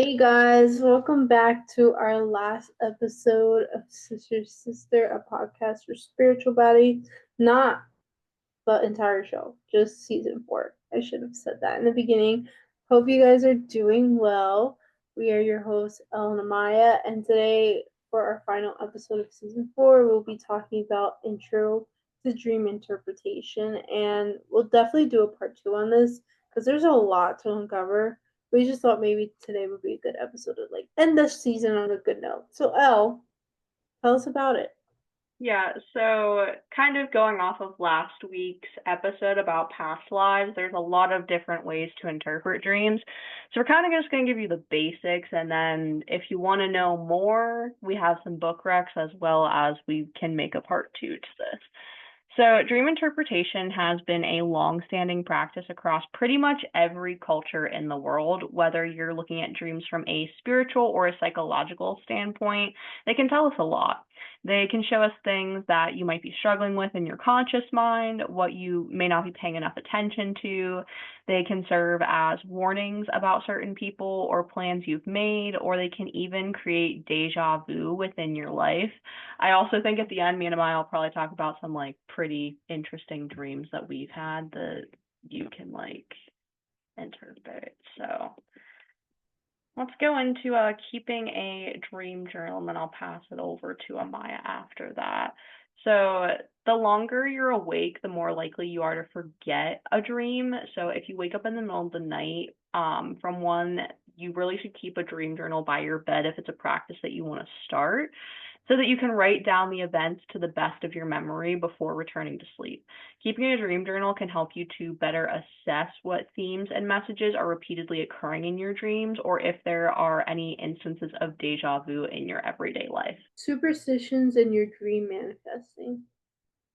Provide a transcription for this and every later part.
Hey guys, welcome back to our last episode of Sister Sister, a podcast for spiritual body. Not the entire show, just season 4. I should have said that in the beginning. Hope you guys are doing well. We are your hosts, Ellen and Maya, and today for our final episode of season 4, we'll be talking about intro to dream interpretation, and we'll definitely do a part 2 on this because there's a lot to uncover. We just thought maybe today would be a good episode to end this season on a good note. So, Elle, tell us about it. Yeah, so kind of going off of last week's episode about past lives, there's a lot of different ways to interpret dreams. So we're kind of just going to give you the basics, and then if you want to know more, we have some book recs as well as we can make a part 2 to this. So, dream interpretation has been a long-standing practice across pretty much every culture in the world, whether you're looking at dreams from a spiritual or a psychological standpoint. They can tell us a lot. They can show us things that you might be struggling with in your conscious mind, what you may not be paying enough attention to. They can serve as warnings about certain people or plans you've made, or they can even create deja vu within your life. I also think at the end, me and Amaya will probably talk about some pretty interesting dreams that we've had that you can interpret. So let's go into keeping a dream journal, and then I'll pass it over to Amaya after that. So the longer you're awake, the more likely you are to forget a dream. So if you wake up in the middle of the night from one, you really should keep a dream journal by your bed if it's a practice that you want to start, so that you can write down the events to the best of your memory before returning to sleep. Keeping a dream journal can help you to better assess what themes and messages are repeatedly occurring in your dreams, or if there are any instances of deja vu in your everyday life. Superstitions and your dream manifesting.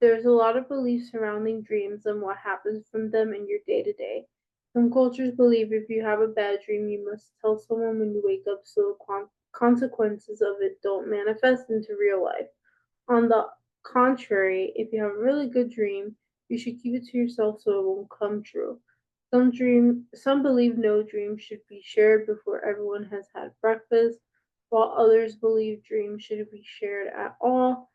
There's a lot of beliefs surrounding dreams and what happens from them in your day to day. Some cultures believe if you have a bad dream, you must tell someone when you wake up so the consequences of it don't manifest into real life. On the contrary, if you have a really good dream, you should keep it to yourself so it won't come true. Some believe no dream should be shared before everyone has had breakfast, while others believe dreams should be shared at all.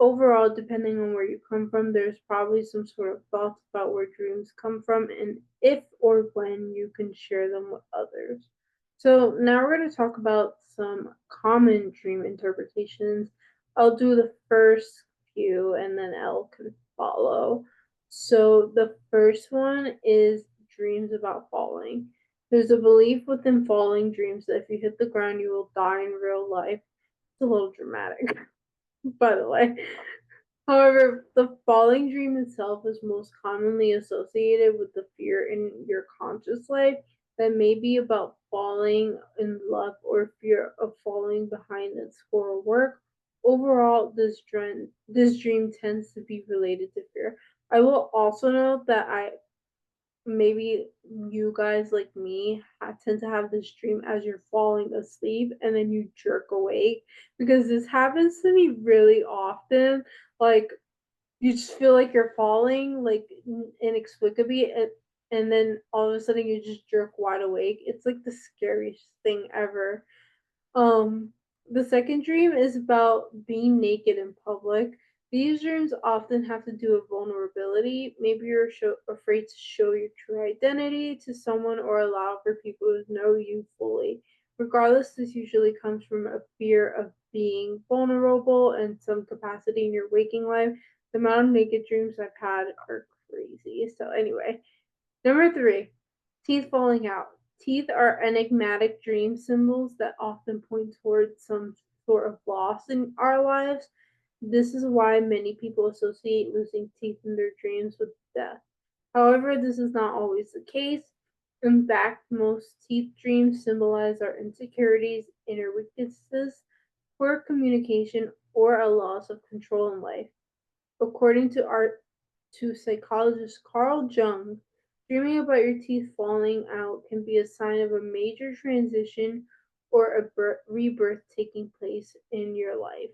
Overall, depending on where you come from, there's probably some sort of thoughts about where dreams come from and if or when you can share them with others. So, now we're going to talk about some common dream interpretations. I'll do the first few and then Elle can follow. So, the first one is dreams about falling. There's a belief within falling dreams that if you hit the ground, you will die in real life. It's a little dramatic, by the way. However, the falling dream itself is most commonly associated with the fear in your conscious life that may be about falling in love or fear of falling behind in school or work. Overall, this dream tends to be related to fear. I will also note that maybe you guys like me tend to have this dream as you're falling asleep and then you jerk awake, because this happens to me really often. Like, you just feel like you're falling like inexplicably, and then all of a sudden you just jerk wide awake. It's like the scariest thing ever. um, the second dream is about being naked in public. These dreams often have to do with vulnerability. Maybe you're afraid to show your true identity to someone or allow for people to know you fully. Regardless, this usually comes from a fear of being vulnerable in some capacity in your waking life. The amount of naked dreams I've had are crazy. So, anyway, number 3, teeth falling out. Teeth are enigmatic dream symbols that often point towards some sort of loss in our lives. This is why many people associate losing teeth in their dreams with death. However, this is not always the case. In fact, most teeth dreams symbolize our insecurities, inner weaknesses, poor communication, or a loss of control in life. According to psychologist Carl Jung, dreaming about your teeth falling out can be a sign of a major transition or a rebirth taking place in your life.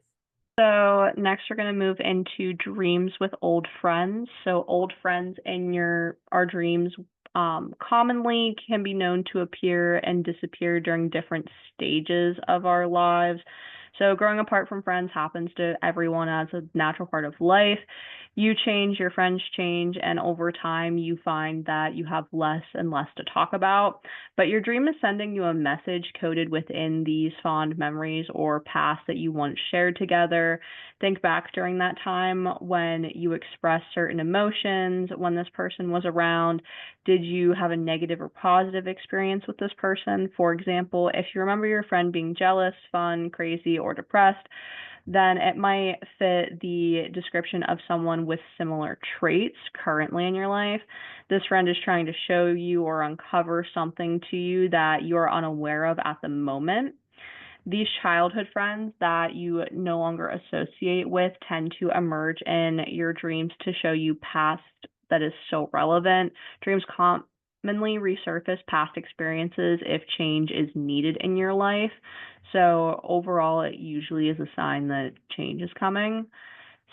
So next we're going to move into dreams with old friends. So old friends in our dreams commonly can be known to appear and disappear during different stages of our lives. So growing apart from friends happens to everyone as a natural part of life. You change, your friends change, and over time you find that you have less and less to talk about. But your dream is sending you a message coded within these fond memories or past that you once shared together. Think back during that time when you expressed certain emotions, when this person was around. Did you have a negative or positive experience with this person? For example, if you remember your friend being jealous, fun, crazy, or depressed, then it might fit the description of someone with similar traits currently in your life. This friend is trying to show you or uncover something to you that you are unaware of at the moment. These childhood friends that you no longer associate with tend to emerge in your dreams to show you past that is still relevant. Dreams commonly resurface past experiences if change is needed in your life. So overall, it usually is a sign that change is coming.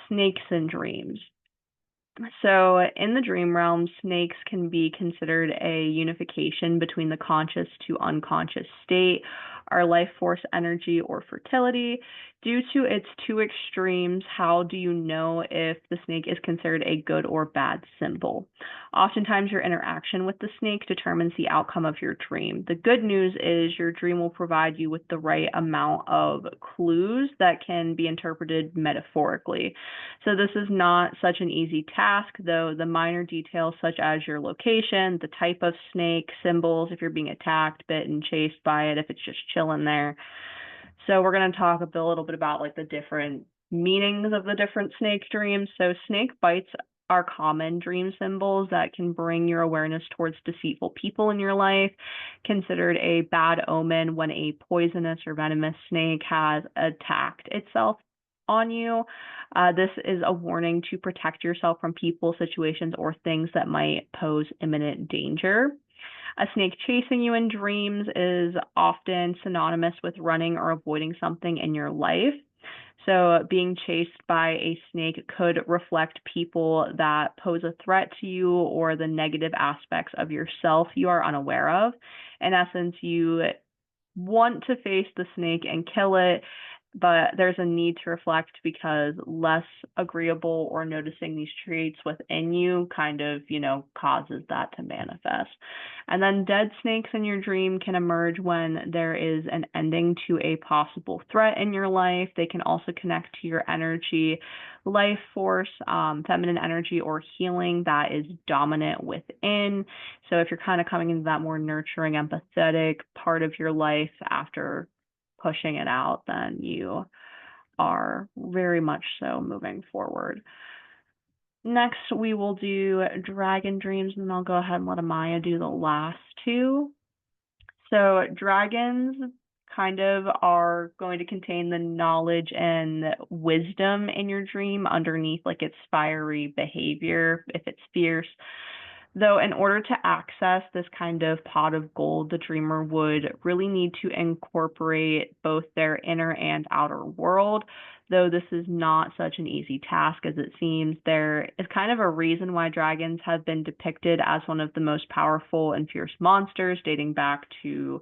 Snakes and dreams. So, in the dream realm, snakes can be considered a unification between the conscious to unconscious state, our life force energy, or fertility. Due to its two extremes, how do you know if the snake is considered a good or bad symbol? Oftentimes, your interaction with the snake determines the outcome of your dream. The good news is your dream will provide you with the right amount of clues that can be interpreted metaphorically. So this is not such an easy task, though the minor details such as your location, the type of snake, symbols, if you're being attacked, bitten, chased by it, if it's just chilling there. So we're going to talk a little bit about like the different meanings of the different snake dreams. So snake bites are common dream symbols that can bring your awareness towards deceitful people in your life, considered a bad omen when a poisonous or venomous snake has attacked itself on you. This is a warning to protect yourself from people, situations, or things that might pose imminent danger. A snake chasing you in dreams is often synonymous with running or avoiding something in your life. So, being chased by a snake could reflect people that pose a threat to you or the negative aspects of yourself you are unaware of. In essence, you want to face the snake and kill it, but there's a need to reflect because less agreeable or noticing these traits within you kind of, causes that to manifest. And then dead snakes in your dream can emerge when there is an ending to a possible threat in your life. They can also connect to your energy, life force, feminine energy, or healing that is dominant within. So if you're kind of coming into that more nurturing, empathetic part of your life after pushing it out, then you are very much so moving forward. Next, we will do dragon dreams, and then I'll go ahead and let Amaya do the last two. So dragons kind of are going to contain the knowledge and wisdom in your dream underneath like its fiery behavior, if it's fierce. Though, in order to access this kind of pot of gold, the dreamer would really need to incorporate both their inner and outer world. Though this is not such an easy task as it seems, there is kind of a reason why dragons have been depicted as one of the most powerful and fierce monsters, dating back to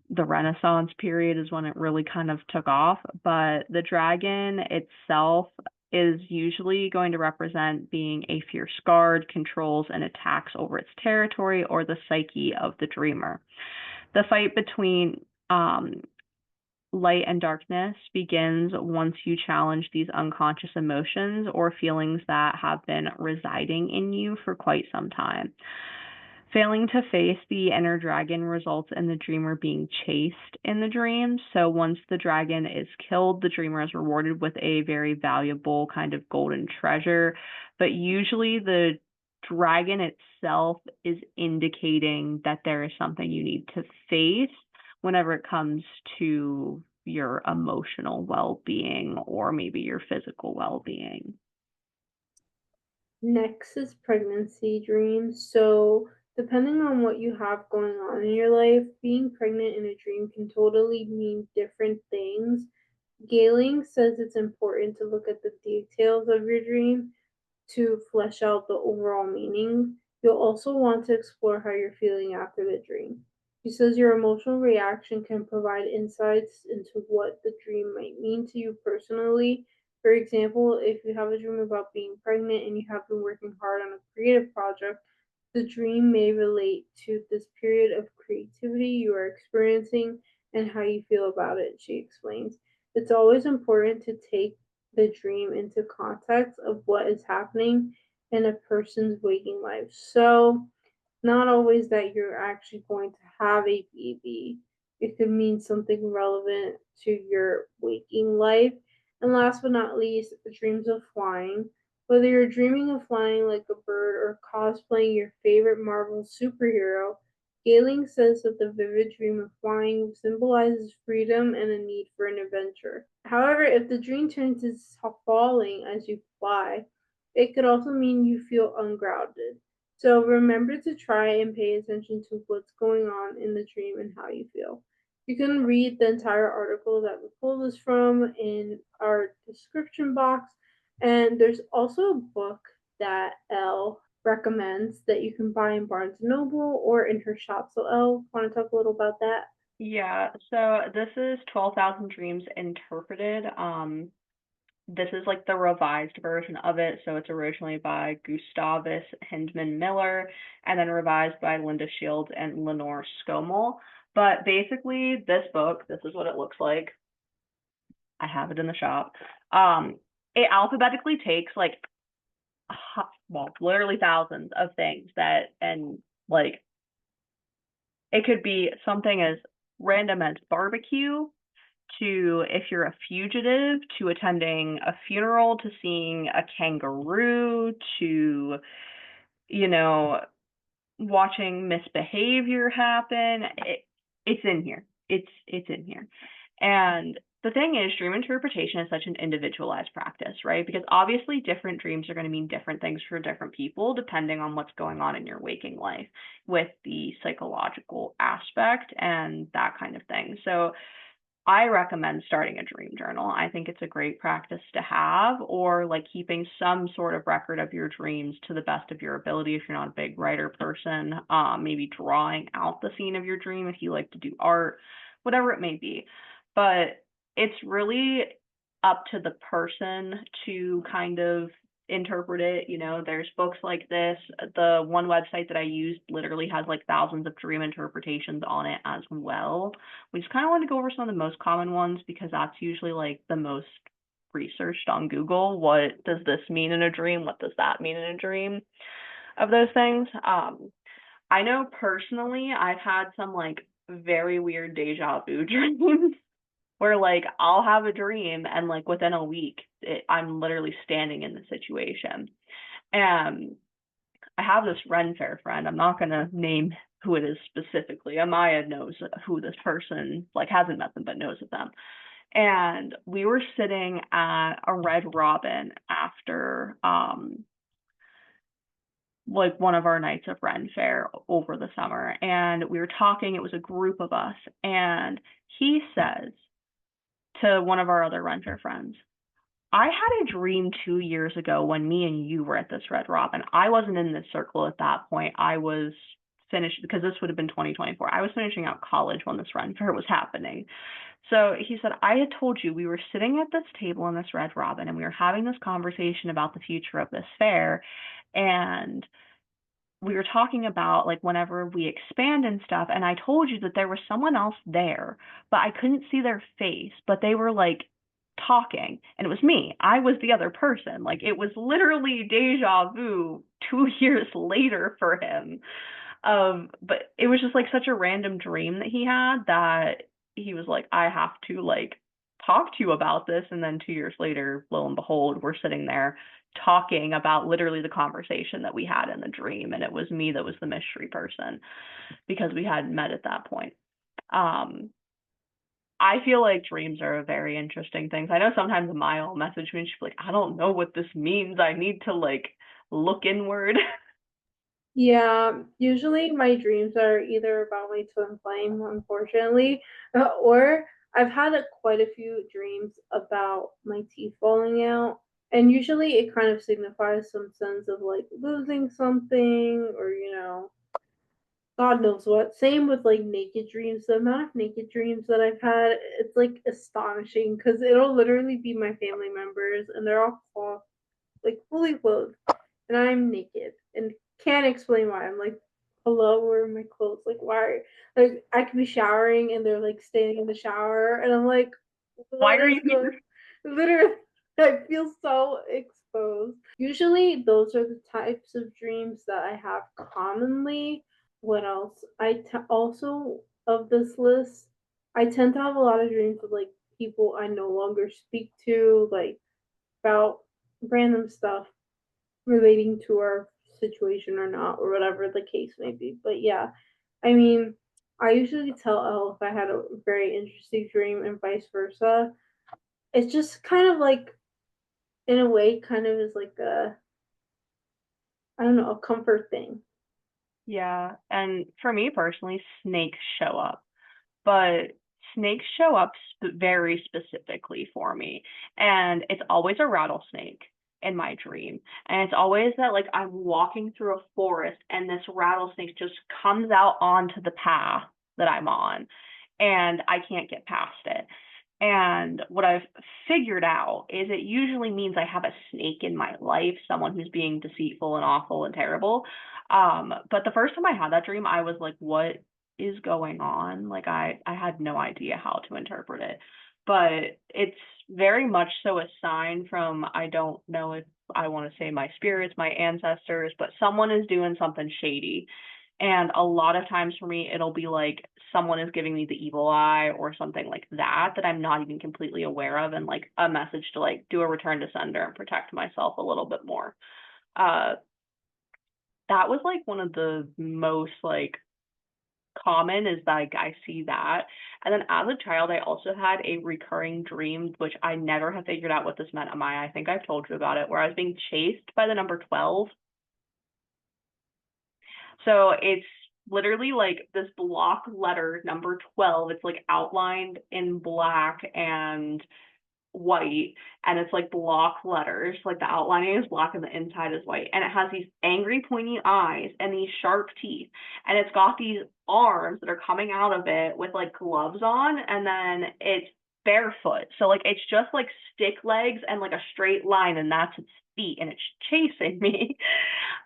the Renaissance period is when it really kind of took off. But the dragon itself is usually going to represent being a fierce guard, controls and attacks over its territory or the psyche of the dreamer. The fight between light and darkness begins once you challenge these unconscious emotions or feelings that have been residing in you for quite some time. Failing to face the inner dragon results in the dreamer being chased in the dream. So once the dragon is killed, the dreamer is rewarded with a very valuable kind of golden treasure. But usually the dragon itself is indicating that there is something you need to face whenever it comes to your emotional well-being or maybe your physical well-being. Next is pregnancy dreams. So, depending on what you have going on in your life, being pregnant in a dream can totally mean different things. Galen says it's important to look at the details of your dream to flesh out the overall meaning. You'll also want to explore how you're feeling after the dream. She says your emotional reaction can provide insights into what the dream might mean to you personally. For example, if you have a dream about being pregnant and you have been working hard on a creative project, the dream may relate to this period of creativity you are experiencing and how you feel about it, she explains. It's always important to take the dream into context of what is happening in a person's waking life. So, not always that you're actually going to have a baby. It could mean something relevant to your waking life. And last but not least, dreams of flying. Whether you're dreaming of flying like a bird or cosplaying your favorite Marvel superhero, Galen says that the vivid dream of flying symbolizes freedom and a need for an adventure. However, if the dream turns into falling as you fly, it could also mean you feel ungrounded. So remember to try and pay attention to what's going on in the dream and how you feel. You can read the entire article that we pulled this from in our description box. And there's also a book that Elle recommends that you can buy in Barnes and Noble or in her shop. So Elle, want to talk a little about that? Yeah, so this is 12,000 Dreams Interpreted. This is like the revised version of it. So it's originally by Gustavus Hindman Miller and then revised by Linda Shields and Lenore Scommel. But basically, this book, this is what it looks like. I have it in the shop. It alphabetically takes like, well, literally thousands of things that, and like, it could be something as random as barbecue to if you're a fugitive, to attending a funeral, to seeing a kangaroo, to, you know, watching misbehavior happen. It's in here. It's in here. And the thing is, dream interpretation is such an individualized practice, right? Because obviously different dreams are going to mean different things for different people depending on what's going on in your waking life with the psychological aspect and that kind of thing. So I recommend starting a dream journal. I think it's a great practice to have, or like keeping some sort of record of your dreams to the best of your ability if you're not a big writer person. Maybe drawing out the scene of your dream if you like to do art, whatever it may be. But it's really up to the person to kind of interpret it. There's books like this. The one website that I used literally has like thousands of dream interpretations on it as well. We just kind of want to go over some of the most common ones because that's usually like the most researched on Google. What does this mean in a dream? What does that mean in a dream? Of those things. I know personally I've had some like very weird deja vu dreams where like I'll have a dream and like within a week I'm literally standing in the situation. And I have this Ren Fair friend. I'm not gonna name who it is specifically. Amaya knows who this person like hasn't met them but knows of them. And we were sitting at a Red Robin after like one of our nights of Ren Fair over the summer, and we were talking. It was a group of us, and he says to one of our other Ren Fair friends, I had a dream 2 years ago when me and you were at this Red Robin. I wasn't in this circle at that point. I was finished because this would have been 2024. I was finishing out college when this Ren Fair was happening. So he said, I had told you we were sitting at this table in this Red Robin and we were having this conversation about the future of this fair. And we were talking about like whenever we expand and stuff, and I told you that there was someone else there, but I couldn't see their face, but they were like talking, and it was me. I was the other person. Like it was literally deja vu 2 years later for him. But it was just like such a random dream that he had that he was like, I have to like talk to you about this. And then 2 years later, lo and behold, we're sitting there talking about literally the conversation that we had in the dream. And it was me that was the mystery person because we hadn't met at that point. Um, I feel like dreams are a very interesting thing. I know sometimes Maya will message me and she's like, I don't know what this means. I need to like look inward. Yeah, usually my dreams are either about my twin flame, unfortunately, or I've had quite a few dreams about my teeth falling out. And usually it kind of signifies some sense of like losing something or, God knows what. Same with like naked dreams. The amount of naked dreams that I've had, it's like astonishing because it'll literally be my family members and they're all like fully clothed and I'm naked and can't explain why. I'm like, hello, where are my clothes? Like, why? Like, I could be showering and they're like standing in the shower, and I'm like, Why what are is you going? here? Literally, I feel so exposed. Usually, those are the types of dreams that I have commonly. What else? Also of this list, I tend to have a lot of dreams of like people I no longer speak to, like about random stuff relating to our situation or not, or whatever the case may be. But yeah, I mean, I usually tell Elle if I had a very interesting dream and vice versa. It's just kind of like, in a way, kind of is like I don't know, a comfort thing. Yeah, and for me personally, snakes show up. But snakes show up very specifically for me. And it's always a rattlesnake in my dream. And it's always that, like, I'm walking through a forest and this rattlesnake just comes out onto the path that I'm on, and I can't get past it. And what I've figured out is it usually means I have a snake in my life, someone who's being deceitful and awful and terrible. But the first time I had that dream, I was like, what is going on? Like I had no idea how to interpret it. But it's very much so a sign from, I don't know if I want to say my spirits, my ancestors, but someone is doing something shady. And a lot of times for me, it'll be like someone is giving me the evil eye or something like that that I'm not even completely aware of, and like a message to like do a return to sender and protect myself a little bit more. Uh, that was like one of the most like common, is like I see that. And then as a child, I also had a recurring dream, which I never have figured out what this meant. Amaya, I think I've told you about it, where I was being chased by the number 12. So it's literally like this block letter number 12. It's like outlined in black and white, and it's like block letters. Like the outlining is black and the inside is white. And it has these angry pointy eyes and these sharp teeth. And it's got these arms that are coming out of it with like gloves on, and then it's barefoot. So like it's just like stick legs and like a straight line, and that's its feet, and it's chasing me.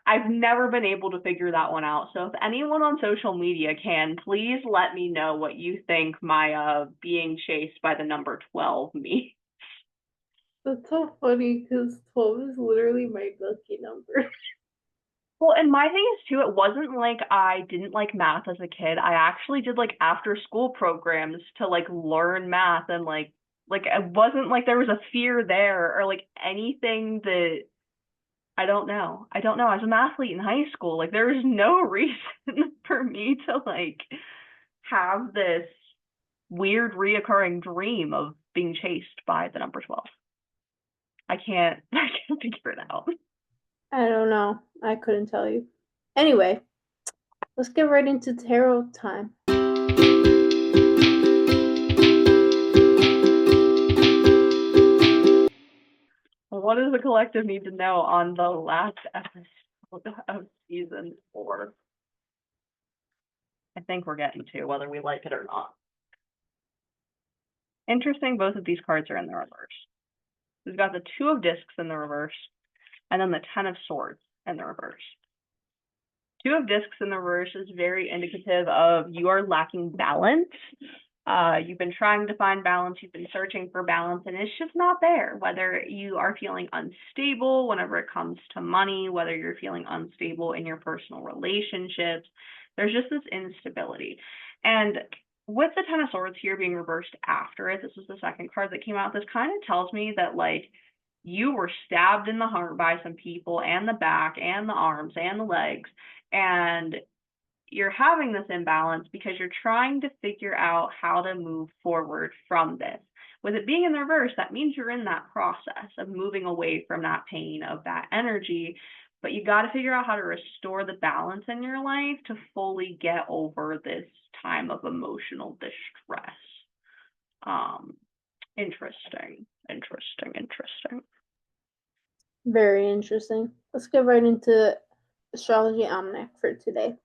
I've never been able to figure that one out. So if anyone on social media can, please let me know what you think my being chased by the number 12 means. That's so funny because 12 is literally my lucky number. Well, and my thing is too, it wasn't like I didn't like math as a kid. I actually did like after school programs to like learn math, and like it wasn't like there was a fear there or like anything that, I don't know. I don't know. I was an athlete in high school. Like there was no reason for me to like have this weird reoccurring dream of being chased by the number 12. I can't I can't figure it out. I don't know. I couldn't tell you. Anyway, let's get right into tarot time. What does the collective need to know on the last episode of season 4? I think we're getting to, whether we like it or not. Interesting, both of these cards are in the reverse. We've got the Two of Discs in the reverse, and then the Ten of Swords in the reverse. Two of Discs in the reverse is very indicative of you are lacking balance. You've been trying to find balance, you've been searching for balance, and it's just not there. Whether you are feeling unstable whenever it comes to money, whether you're feeling unstable in your personal relationships, there's just this instability. And with the Ten of Swords here being reversed after it, this was the second card that came out, this kind of tells me that like you were stabbed in the heart by some people, and the back and the arms and the legs, and you're having this imbalance because you're trying to figure out how to move forward from this. With it being in the reverse, that means you're in that process of moving away from that pain, of that energy, but you got to figure out how to restore the balance in your life to fully get over this time of emotional distress. Interesting. Very interesting. Let's get right into astrology almanac for today.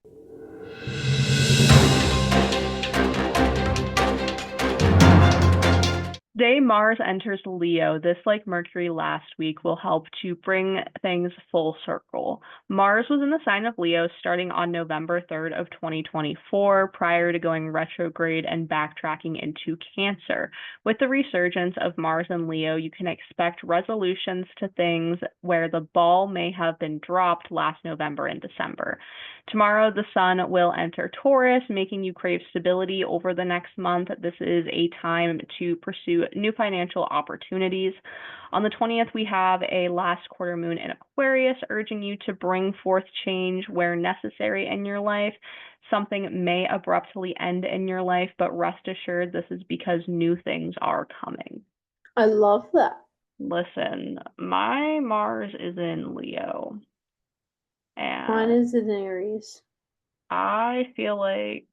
Today, Mars enters Leo. This, like Mercury last week, will help to bring things full circle. Mars was in the sign of Leo starting on November 3rd of 2024, prior to going retrograde and backtracking into Cancer. With the resurgence of Mars in Leo, you can expect resolutions to things where the ball may have been dropped last November and December. Tomorrow, the sun will enter Taurus, making you crave stability over the next month. This is a time to pursue new financial opportunities. On the 20th, we have a last quarter moon in Aquarius, urging you to bring forth change where necessary in your life. Something may abruptly end in your life, but rest assured this is because new things are coming. I love that. Listen, my Mars is in Leo, Mine and is in Aries. I feel like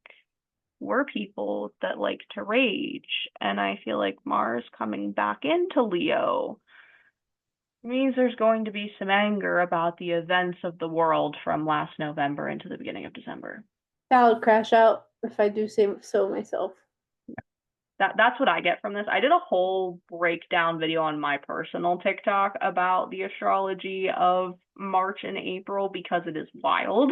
we're people that like to rage, and I feel like Mars coming back into Leo means there's going to be some anger about the events of the world from last November into the beginning of December. That would crash out if I do say so myself. That's what I get from this. I did a whole breakdown video on my personal TikTok about the astrology of March and April because it is wild.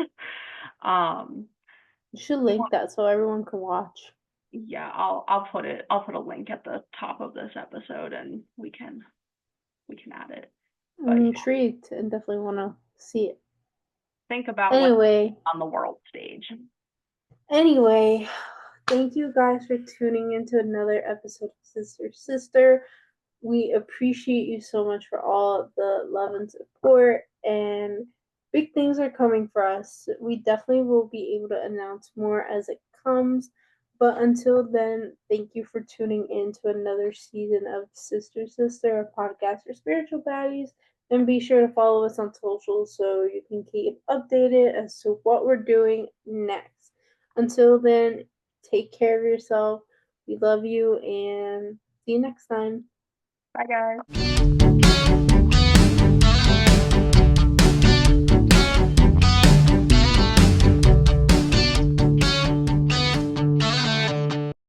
You should link that so everyone can watch. Yeah, I'll put a link at the top of this episode and we can add it. But I'm yeah, intrigued and definitely want to see it. think about what's Anyway, on the world stage. anyway, thank you guys for tuning into another episode of Sister Sister. We appreciate you so much for all the love and support, and big things are coming for us. We definitely will be able to announce more as it comes. But until then, thank you for tuning in to another season of Sister Sister, a podcast for spiritual baddies. And be sure to follow us on social so you can keep updated as to what we're doing next. Until then, take care of yourself. We love you and see you next time. Bye, guys.